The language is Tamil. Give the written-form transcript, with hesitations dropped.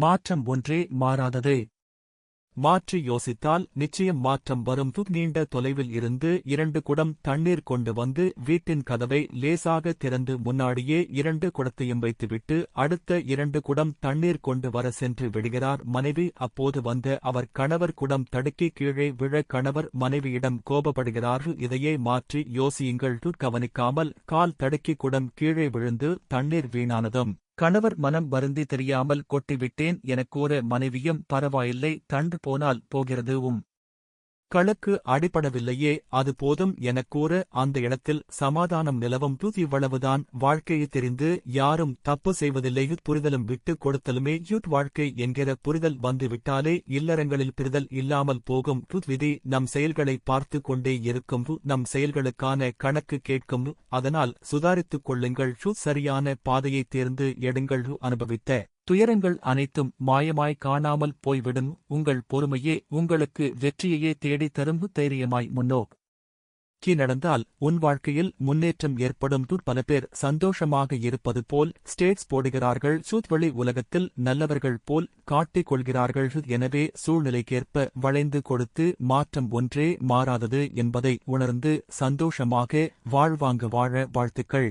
மாற்றம் ஒன்றே மாறாதது. மாற்றி யோசித்தால் நிச்சயம் மாற்றம் வரும். நீண்ட தொலைவில் இருந்து 2 குடம் தண்ணீர் கொண்டு வந்து வீட்டின் கதவை லேசாக திறந்து முன்னாடியே 2 குடத்தையும் வைத்துவிட்டு அடுத்த 2 குடம் தண்ணீர் கொண்டு வர சென்று விடுகிறார் மனைவி. அப்போது வந்த அவர் கணவர் குடம் தடுக்கி கீழே விழ கணவர் மனைவியிடம் கோபப்படுகிறார். இதையே மாற்றி யோசியுங்கள். கவனிக்காமல் கால் தடுக்கி குடம் கீழே விழுந்து தண்ணீர் வீணானதும் கணவர் மனம் வருந்தி தெரியாமல் கொட்டிவிட்டேன் எனக் கூற மனைவியும் பரவாயில்லை தண்டு போனால் போகிறதுவும் களுக்கு அடிபடவில்லையே அது போதும் எனக் கூற அந்த இடத்தில் சமாதானம் நிலவும். இவ்வளவுதான் வாழ்க்கையை தெரிந்து யாரும் தப்பு செய்வதில்லை. புரிதலும் விட்டு கொடுத்தலுமே வாழ்க்கை என்கிற புரிதல் வந்து விட்டாலே இல்லறங்களில் பிரிதல் இல்லாமல் போகும். விதி நம் செயல்களை பார்த்து கொண்டே இருக்கும். நம் செயல்களுக்கான கணக்கு கேட்கும். அதனால் சுதாரித்துக் கொள்ளுங்கள். சரியான பாதையை தேர்ந்து எடுங்கள். அனுபவித்த துயரங்கள் அனைத்தும் மாயமாய் காணாமல் போய்விடும். உங்கள் பொறுமையே உங்களுக்கு வெற்றியையே தேடி தரும். தைரியமாய் முன்னோக்கி நடந்தால் உன் வாழ்க்கையில் முன்னேற்றம் ஏற்படும். பல பேர் சந்தோஷமாக இருப்பது போல் ஸ்டேட்ஸ் போடுகிறார்கள். வெளி உலகத்தில் நல்லவர்கள் போல் காட்டிக் கொள்கிறார்கள். எனவே சூழ்நிலைக்கேற்ப வளைந்து கொடுத்து மாற்றம் ஒன்றே மாறாதது என்பதை உணர்ந்து சந்தோஷமாக வாழ்வாங்க வாழ வாழ்த்துக்கள்.